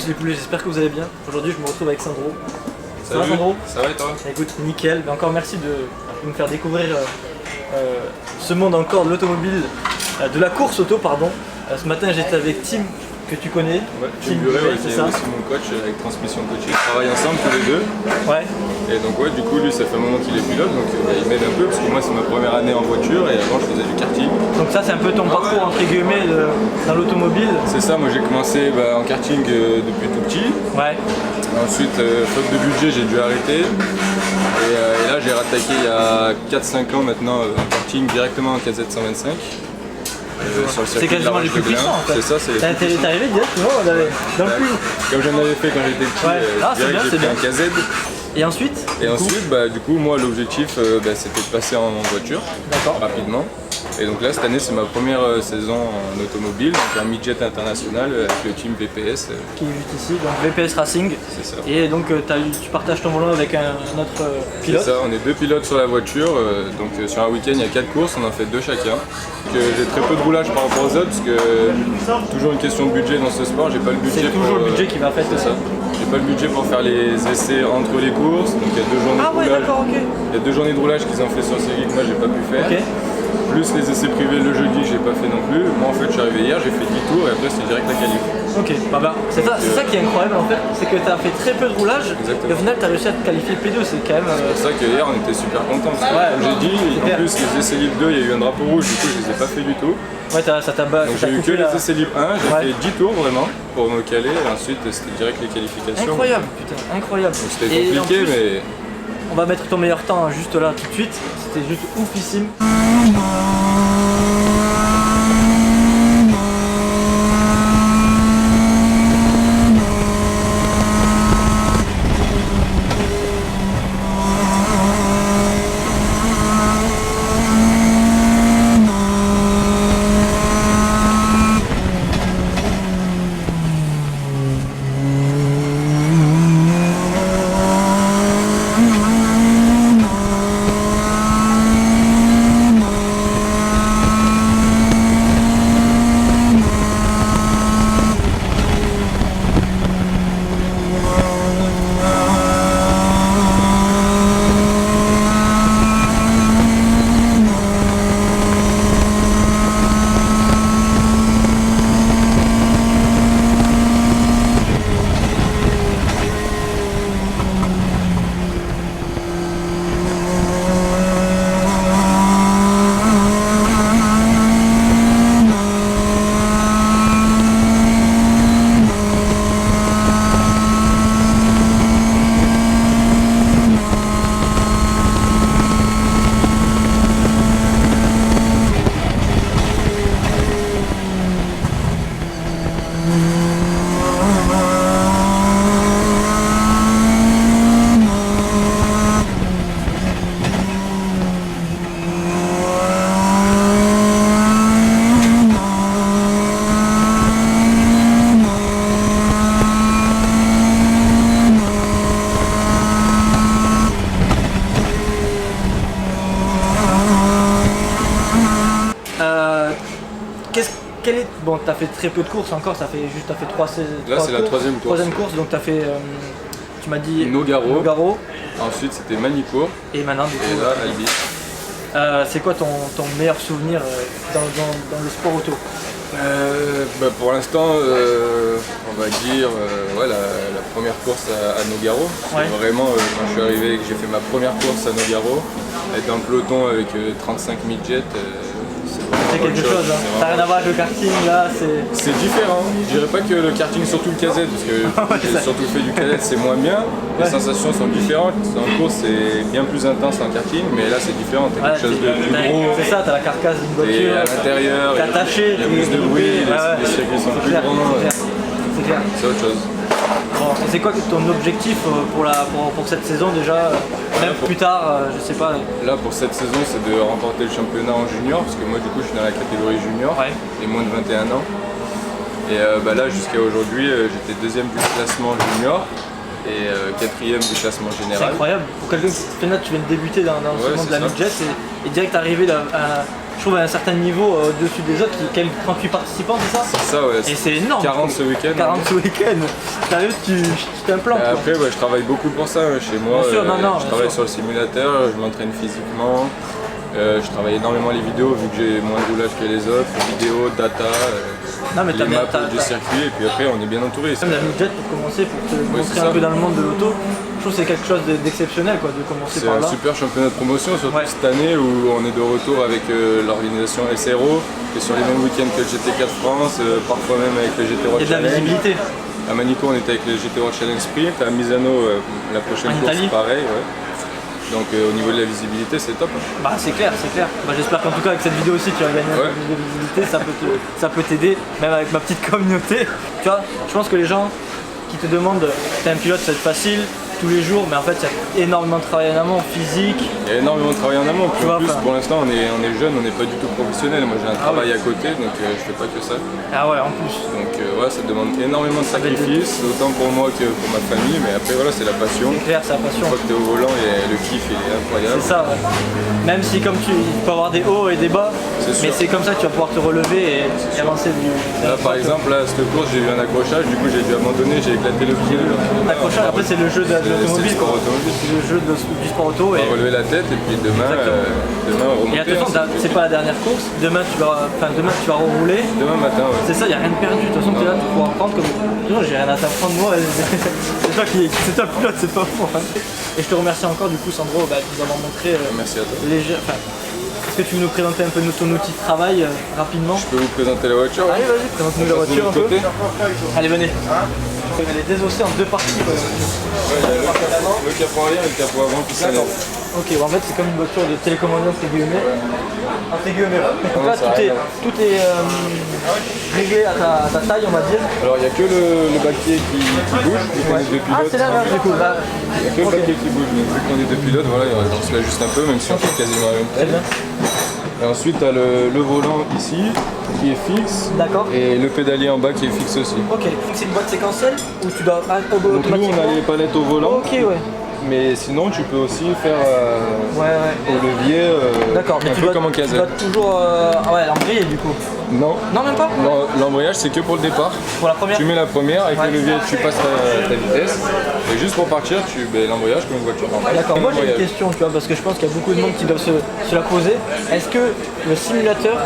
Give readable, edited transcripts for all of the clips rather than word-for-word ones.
tous les poulets, j'espère que vous allez bien. Aujourd'hui je me retrouve avec Sandro. Ça va Salut. Sandro? Ça va et toi? Écoute, nickel, mais encore merci de me faire découvrir ce monde encore de l'automobile, de la course auto pardon. Ce matin j'étais avec Tim, que tu connais. Ouais, Tim Buret, ouais, qui est aussi mon coach avec Transmission Coaching. On travaille ensemble tous les deux. Ouais. Et donc ouais, du coup lui ça fait un moment qu'il est pilote, donc il m'aide un peu parce que moi c'est ma première année en voiture et avant je faisais du karting. Donc ça c'est un peu ton parcours entre guillemets dans l'automobile. C'est ça, moi j'ai commencé en karting depuis tout petit. Ouais. Ensuite, faute de budget, j'ai dû arrêter. Et là j'ai rattaqué il y a 4-5 ans maintenant en karting directement en KZ125. C'est quasiment les plus puissants en fait. C'est ça, c'est les plus puissants. T'es arrivé directement dans le plus. Comme j'en avais fait quand j'étais petit, Ouais. Ah, c'est bien, j'ai c'est pris bien. un KZ. Et ensuite Du coup, moi l'objectif c'était de passer en voiture rapidement. Et donc là cette année c'est ma première saison en automobile, donc un midget international avec le team VPS. Qui est juste ici, donc VPS Racing. C'est ça. Et donc tu partages ton volant avec un autre pilote. C'est ça, on est deux pilotes sur la voiture, donc sur un week-end il y a 4 courses, on en fait 2 chacun. J'ai très peu de roulage par rapport aux autres parce que toujours une question de budget dans ce sport, j'ai pas le budget. C'est toujours le budget qui va faire ça. J'ai pas le budget pour faire les essais entre les courses, donc il y a 2 journées de roulage. D'accord, ok. Il y a 2 journées de roulage qu'ils ont fait sur série que moi j'ai pas pu faire. Ok. Plus les essais privés le jeudi que j'ai pas fait non plus. Moi en fait je suis arrivé hier, j'ai fait 10 tours et après c'était direct la qualif. Ok, c'est ça qui est incroyable en fait, c'est que tu as fait très peu de roulage. Exactement. Et au final tu as réussi à te qualifier P2, c'est quand même... C'est pour ça que hier on était super contents. Comme j'ai dit, en plus les essais libres 2 il y a eu un drapeau rouge, du coup je les ai pas fait du tout. Ouais, ça t'a Donc j'ai eu que les essais libres 1, j'ai fait 10 tours vraiment pour me caler et ensuite c'était direct les qualifications. Incroyable, putain, incroyable. Donc c'était compliqué mais... On va mettre ton meilleur temps juste là tout de suite, c'était juste oufissime. Bon, t'as fait très peu de courses encore, t'as fait 3 saisons. Là c'est la troisième course. Troisième course, donc t'as fait, tu m'as dit Nogaro. Ensuite c'était Manicourt. Et maintenant du coup. Et là Albi. C'est quoi ton meilleur souvenir dans le sport auto? Pour l'instant, on va dire la première course à Nogaro. Ouais. Vraiment, quand je suis arrivé et que j'ai fait ma première course à Nogaro, être dans le peloton avec 35 midgets, c'est quelque chose, hein. Ça n'a rien à voir avec le karting là, c'est différent. Je dirais pas que le karting, surtout le KZ, parce que j'ai surtout fait du KZ, c'est moins bien. Les sensations sont différentes. En course, c'est bien plus intense en karting, mais là c'est différent. T'as quelque chose de plus gros. C'est ça, t'as la carcasse d'une voiture. Et à l'intérieur, t'es attaché. Il y a plus de bruit, les circuits sont plus grands. C'est clair. C'est autre chose. Bon, et c'est quoi ton objectif pour cette saison déjà? Même plus tard, je sais pas. Là pour cette saison c'est de remporter le championnat en junior, parce que moi du coup je suis dans la catégorie junior, et moins de 21 ans. Et là jusqu'à aujourd'hui j'étais deuxième du classement junior et quatrième du classement général. C'est incroyable, pour quelqu'un qui tu viens de débuter dans ce monde de la midget et direct arriver je trouve, à un certain niveau au-dessus des autres, qui quel 38 participants, c'est ça? C'est ça, ouais. Et c'est énorme. 40 ce week-end. 40 ce week-end. Sérieux, tu t'implantes. Après, je travaille beaucoup pour ça chez moi. Bien sûr, je travaille sur le simulateur, je m'entraîne physiquement. Je travaille énormément les vidéos vu que j'ai moins de roulage que les autres, vidéos, data, les maps du circuit, et puis après on est bien entouré. Même la midget pour commencer, pour te montrer un peu dans le monde de l'auto, je trouve que c'est quelque chose d'exceptionnel de commencer par là. C'est un super championnat de promotion, surtout cette année où on est de retour avec l'organisation SRO, qui est sur les mêmes week-ends que le GT4 France, parfois même avec le GT World Challenge. Il y a de la visibilité. À Manico on était avec le GT World Challenge Sprint, à Misano la prochaine course pareil. Ouais. Donc au niveau de la visibilité c'est top. Bah c'est clair, c'est clair. Bah, j'espère qu'en tout cas avec cette vidéo aussi tu vas gagner un peu plus de visibilité, ça peut t'aider, même avec ma petite communauté. Tu vois, je pense que les gens qui te demandent, t'es un pilote, ça va être facile tous les jours, mais en fait il y a énormément de travail en amont, physique. Il y a énormément de travail en amont, puis en plus pour l'instant on est jeune, on n'est pas du tout professionnel. Moi j'ai un travail à côté, donc je fais pas que ça. Ah ouais, en plus. Donc ouais, ça demande énormément de sacrifices, autant pour moi que pour ma famille, mais après voilà, c'est la passion. C'est clair, c'est la passion. Une fois que t'es au volant, et le kiff il est incroyable. C'est ça, ouais. Même si comme il peut avoir des hauts et des bas, mais c'est comme ça que tu vas pouvoir te relever et avancer. Là par exemple, là cette course j'ai eu un accrochage, du coup j'ai dû abandonner, j'ai éclaté le pied. L'accrochage, après c'est le jeu de l'automobile, c'est le jeu du sport auto. On va relever la tête et puis demain on remonter. Et attention, c'est pas la dernière course, demain tu vas rouler. Demain matin, ouais. C'est ça, il n'y a rien de perdu. De toute façon, tu es là, tu pourras apprendre comme. Non, j'ai rien à t'apprendre moi. C'est toi le pilote, c'est pas moi. Et je te remercie encore du coup, Sandro, de nous avoir montré. Merci à toi. Est-ce que tu veux nous présenter un peu ton outil de travail rapidement? Je peux vous présenter la voiture? Allez, vas-y, présente-nous la voiture un peu. Allez, venez. Elle est désossée en deux parties. Ouais, le capot arrière et le capot avant qui s'enlève. Ok, en fait c'est comme une voiture de télécommandeur entre guillemets. Donc là tout est réglé à ta taille on va dire. Alors il n'y a que le baquier qui bouge, vu qu'on est deux pilotes. Ah c'est l'inverse du coup. Il n'y a que le baquier qui bouge, donc vu qu'on est deux pilotes, voilà, on se lâche juste un peu, même si on fait quasiment la même taille. Et ensuite tu as le volant ici qui est fixe. D'accord. Et le pédalier en bas qui est fixe aussi. Ok, c'est une boîte séquentielle ou tu dois donc nous on a les palettes au volant. Ok ouais. Mais sinon tu peux aussi faire au levier d'accord, mais un peu comme en casette. Tu dois toujours l'embrayer du coup. Non. Non même pas. Non, l'embrayage c'est que pour le départ. Pour la première. Tu mets la première, avec le levier tu passes ta vitesse. Et juste pour partir l'embrayage comme une voiture normale. D'accord, moi j'ai une question tu vois, parce que je pense qu'il y a beaucoup de monde qui doivent se la poser. Est-ce que le simulateur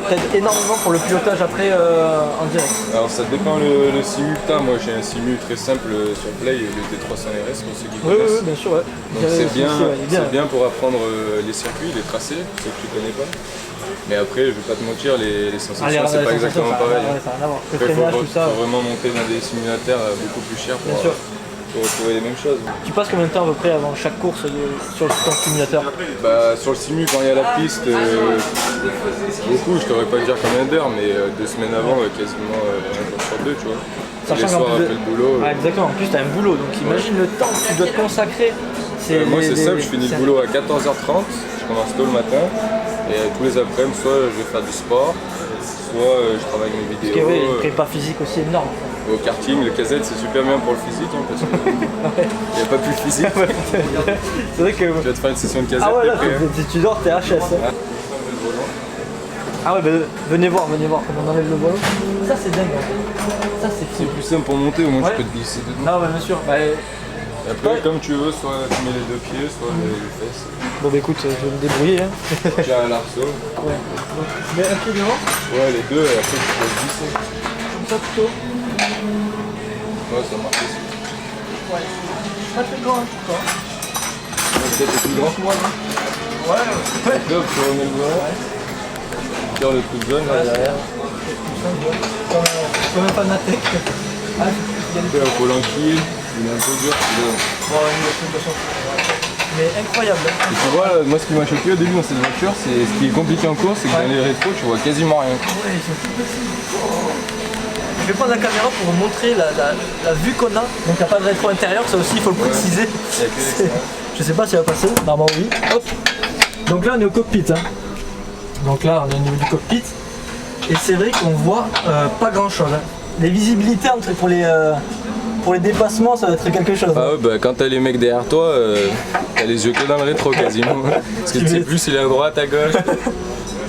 t'aide énormément pour le pilotage après en direct? Alors ça dépend le simulta, moi j'ai un simu très simple sur Play, le T300 RS pour ceux qui connaissent. Oui, bien sûr, ouais. Donc c'est bien pour apprendre les circuits, les tracés, ceux que tu connais pas. Mais après je vais pas te mentir, les sensations c'est pas exactement pareil. Il faut vraiment monter dans des simulateurs beaucoup plus chers pour retrouver les mêmes choses. Tu passes combien de temps à peu près avant chaque course sur ton simulateur? Sur le simu quand il y a la piste, beaucoup, je t'aurais pas dire combien d'heures, mais 2 semaines avant, quasiment un jour sur deux, tu vois. Les soirs après le boulot. Exactement, en plus tu as un boulot, donc imagine le temps que tu dois te consacrer. Moi c'est simple, je finis le boulot à 14h30, je commence tôt le matin, et tous les après-midi, soit je vais faire du sport, soit je travaille mes vidéos. Parce qu'il y a une prépa physique aussi énorme. Au karting, le KZ c'est super bien pour le physique, parce qu'il n'y a pas plus physique. C'est vrai que... Tu vas te faire une session de KZ. Ah ouais, là, si tu dors, t'es HS. Ah ouais, venez voir comment on enlève le volant. Ça c'est dingue. Ça c'est fou. C'est plus simple pour monter, au moins tu peux te glisser dedans. Non, bien sûr. Et après, comme tu veux, soit tu mets les deux pieds, soit les fesses. Bon écoute, je vais me débrouiller. Tu as un larceau. Ouais. Donc, tu mets un pied devant. Ouais, les deux, et après tu peux glisser. Comme ça plutôt. Ouais, ça marche aussi. Ouais. Pas très grand, hein, toi. Peut-être plus grand que moi, non? Ouais. Donc là, tu remets le volant. Tu tires le truc jaune là derrière. Comme un fanatique. Tu as un volant qui il est un peu dur. Mais incroyable. Et tu vois, moi ce qui m'a choqué au début dans cette voiture, c'est ce qui est compliqué en course, c'est que dans les rétros, tu vois quasiment rien. Ouais, ils sont tout petits. Je vais prendre la caméra pour vous montrer la vue qu'on a. Donc il n'y a pas de rétro intérieur, ça aussi il faut le préciser. Je sais pas si ça va passer, normalement oui. Hop. Donc là on est au cockpit. Hein. Donc là on est au niveau du cockpit. Et c'est vrai qu'on voit pas grand chose. Hein. Les visibilités pour les dépassements, ça va être quelque chose. Ah ouais, quand t'as les mecs derrière toi, t'as les yeux que dans le rétro quasiment. Parce que tu sais plus s'il est à droite, à gauche.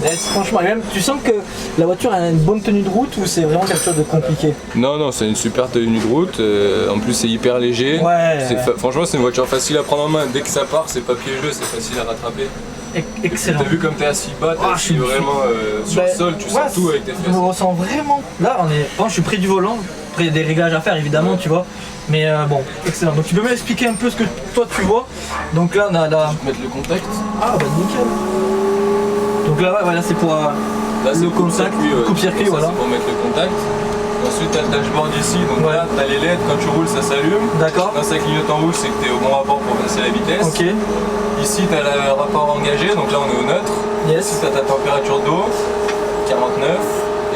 Yes, franchement, et même, tu sens que la voiture a une bonne tenue de route ou c'est vraiment quelque chose de compliqué? Non, non, c'est une super tenue de route. En plus, c'est hyper léger. Ouais. Franchement, c'est une voiture facile à prendre en main. Dès que ça part, c'est pas piégeux, c'est facile à rattraper. Excellent. T'as vu comme t'es assis bas, t'es assis vraiment sur le sol, tu sens tout avec tes fesses. Je me ressens vraiment. Là, bon, je suis près du volant, près des réglages à faire évidemment, tu vois. Mais bon, excellent. Donc tu peux m'expliquer un peu ce que toi tu vois. Donc là, on a la. Je peux mettre le contact. Ah bah nickel. Donc là, voilà, c'est pour là, le contact, coupe-circuit, voilà. C'est pour mettre le contact. Ensuite, t'as le dashboard ici, donc là, t'as les LED, quand tu roules, ça s'allume. D'accord. Quand ça clignote en rouge, c'est que t'es au bon rapport pour passer la vitesse. Ok. Ici, t'as le rapport engagé, donc là, on est au neutre. Yes. Ici, t'as ta température d'eau, 49.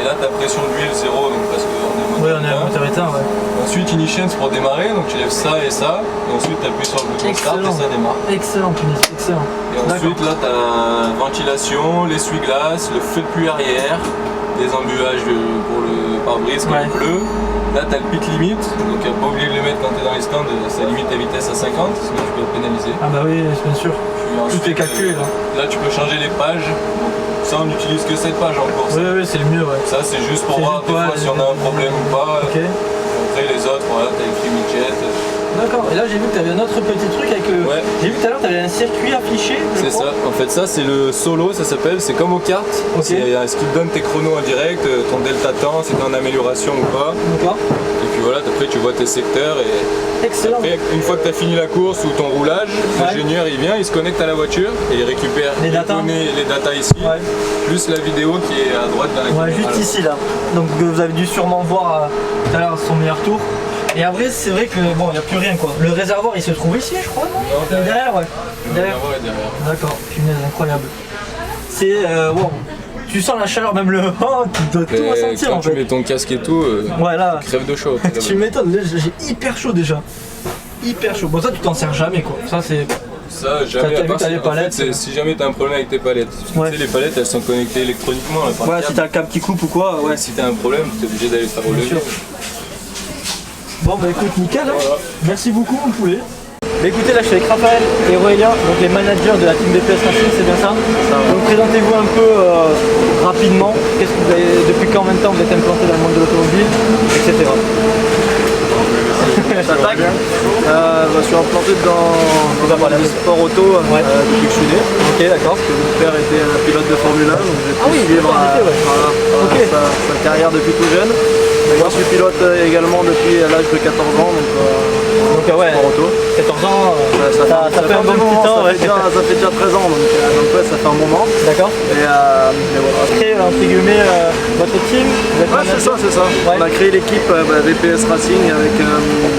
Et là, ta pression d'huile, 0, donc parce qu'on est ouais, on est à moteur éteint, ouais. Ensuite, ignition, c'est pour démarrer, donc tu lèves ça et ça. Et ensuite, tu appuies sur le bouton start et ça démarre. Excellent, punaise, excellent. Et ensuite, là, tu as ventilation, l'essuie-glace, le feu de pluie arrière, des embuages pour le pare-brise quand il pleut. Là, tu as le pit limit, donc pas oublier de le mettre quand tu es dans les stands, ça limite ta vitesse à 50, sinon tu peux être pénalisé. Ah bah oui, bien sûr. Tout est calculé là. Là, tu peux changer les pages. Ça, on n'utilise que cette page en course. Oui, c'est le mieux, ouais. Ça, c'est juste pour voir des fois si on a un problème ou pas. Ok. Après, les autres, voilà, t'as écrit midget. D'accord, et là j'ai vu que tu avais un autre petit truc avec le. Ouais. J'ai vu tout à l'heure que tu avais un circuit affiché. C'est ça, en fait, ça c'est le solo, ça s'appelle, c'est comme aux cartes. Okay. C'est ce qui te donne tes chronos en direct, ton delta temps, si t'es en amélioration ou pas. D'accord. Et puis voilà, après tu vois tes secteurs et. Excellent. Après, une fois que tu as fini la course ou ton roulage, l'ingénieur il vient, il se connecte à la voiture et il récupère les données, les datas ici, plus la vidéo qui est à droite dans la caméra. Juste ici là. Donc vous avez dû sûrement voir tout à l'heure son meilleur tour. Et après c'est vrai que bon, il n'y a plus rien quoi. Le réservoir il se trouve ici je crois, non? Non, derrière. Ouais. Le réservoir est derrière. D'accord, punaise, incroyable. C'est wow. Tu sens la chaleur, même le vent, tu dois tout ressentir quand en fait. tu mets ton casque et tout, voilà. Tu crèves de chaud. Tu m'étonnes, j'ai hyper chaud déjà. Hyper chaud. Bon ça tu t'en sers jamais quoi. Ça c'est. Ça jamais, à part si, palettes, en fait, si jamais t'as un problème avec tes palettes. Tu sais les palettes elles sont connectées électroniquement. Ouais, si t'as le câble qui coupe ou quoi, ouais. Si t'as un problème, t'es obligé d'aller te faire relever. Bon bah écoute, nickel, hein. Voilà. Merci beaucoup mon poulet. Bah écoutez, là je suis avec Raphaël et Aurélien, donc les managers de la team BPS Racing, c'est bien ça? Donc présentez-vous un peu rapidement, qu'est-ce que vous avez, depuis combien de temps vous êtes implanté dans le monde de l'automobile, etc. Je suis implanté dans le sport auto depuis que je suis né. Ok, d'accord. Parce que mon père était pilote de Formule 1, donc j'ai pu suivre sa carrière depuis tout jeune. Moi je suis pilote également depuis l'âge de 14 ans, donc sport auto. 14 ans, ça fait un bon petit temps. Ça fait déjà 13 ans, donc ouais, ça fait un moment. D'accord. Et voilà. Créé entre guillemets votre team. Ouais, c'est ça. Ouais. On a créé l'équipe VPS Racing avec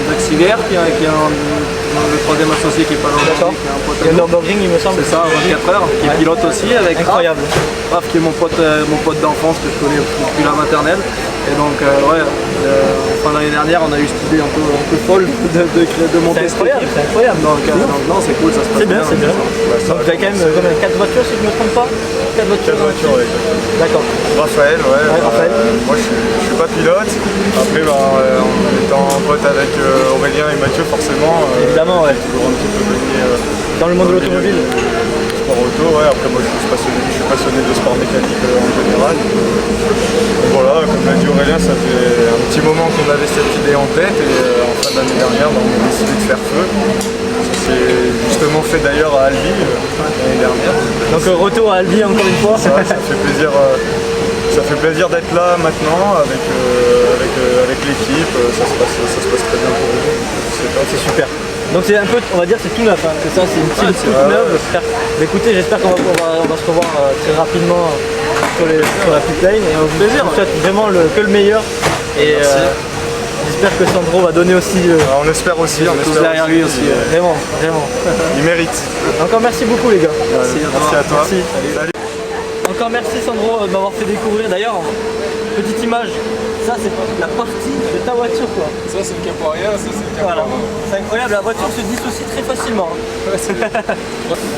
Maxi Guerre qui est le troisième associé qui est pas loin. D'accord. Et le Nürburgring il me semble. C'est ça, 24 heures, qui est pilote aussi avec incroyable. Raph qui est mon pote d'enfance que je connais depuis la maternelle. Et donc fin l'année dernière on a eu cette idée un peu folle de monter cette équipe. C'est incroyable. Donc non c'est cool, ça se passe bien. C'est bien. Donc tu as quand même 4 voitures si je ne me trompe pas. 4 voitures, oui. D'accord. Raphaël, Raphaël. Moi je suis pas pilote. Après en étant pote avec Aurélien et Mathieu forcément. Évidemment toujours un petit peu baigné dans le monde de l'automobile. Sport auto, après moi je suis passionné de sport mécanique en général. Donc voilà, comme l'a dit Aurélien, ça fait un petit moment qu'on avait cette idée en tête et en fin d'année dernière on a décidé de faire feu. Ça s'est justement fait d'ailleurs à Albi l'année dernière. Donc retour à Albi encore une fois. Ça fait plaisir. Ça fait plaisir d'être là maintenant avec l'équipe, ça se passe très bien pour nous. C'est super. Donc c'est un peu, on va dire c'est tout neuf, hein. C'est ça, c'est une team toute neuve. Écoutez, j'espère qu'on va se revoir très rapidement sur la pit lane et on vous souhaite vraiment que le meilleur. Et j'espère que Sandro va donner aussi. On espère aussi, on espère derrière lui aussi. Vraiment. Il mérite. Encore merci beaucoup les gars. Merci à toi. Merci. Salut. Encore merci Sandro de m'avoir fait découvrir. D'ailleurs, petite image, ça c'est la partie de ta voiture quoi. Ça c'est le Caporia, ça c'est le Caporia. Voilà. C'est incroyable, la voiture se dissocie très facilement.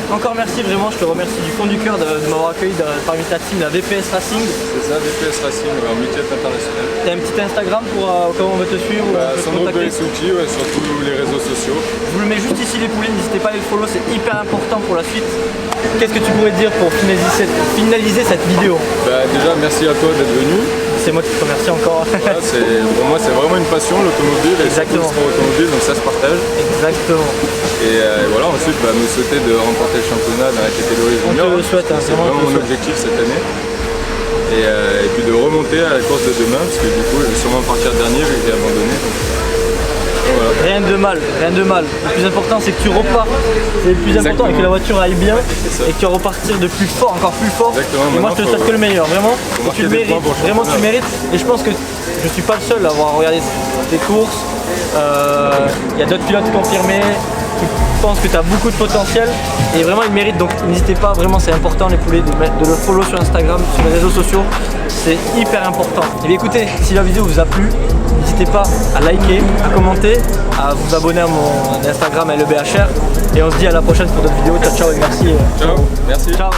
Encore merci vraiment, je te remercie du fond du cœur de m'avoir accueilli parmi ta team, la VPS Racing. C'est ça, VPS Racing, en multi international. T'as un petit Instagram pour comment on veut te suivre Sandro PSouti, sur tous les réseaux sociaux. Je vous le mets juste ici aussi les poulets, n'hésitez pas à les follow, c'est hyper important pour la suite. Qu'est-ce que tu pourrais dire pour finaliser cette vidéo? Déjà merci à toi d'être venu. C'est moi qui te remercie encore. Voilà, pour moi c'est vraiment une passion l'automobile et surtout le sport automobile, donc ça se partage. Exactement. Et voilà, ensuite me souhaiter de remporter le championnat dans la catégorie junior. On te le souhaite, c'est vraiment mon objectif cette année. Et puis de remonter à la course de demain, parce que du coup je vais sûrement partir dernier vu que j'ai abandonné. Donc, voilà. Rien de mal, rien de mal. Le plus important c'est que tu repars. C'est le plus important et que la voiture aille bien et que tu vas repartir de plus fort, encore plus fort. Exactement. Et moi je te souhaite que le meilleur, vraiment. Et tu le mérites, vraiment tu mérites. Et je pense que je suis pas le seul à avoir regardé tes courses. Il y a d'autres pilotes confirmés qui pensent que tu as beaucoup de potentiel et vraiment ils méritent, donc n'hésitez pas, vraiment c'est important les poulets de le follow sur Instagram, sur les réseaux sociaux, c'est hyper important. Et bien écoutez, si la vidéo vous a plu, n'hésitez pas à liker, à commenter, à vous abonner à mon Instagram LEBHR et on se dit à la prochaine pour d'autres vidéos. Ciao ciao et merci. Ciao, merci. Ciao.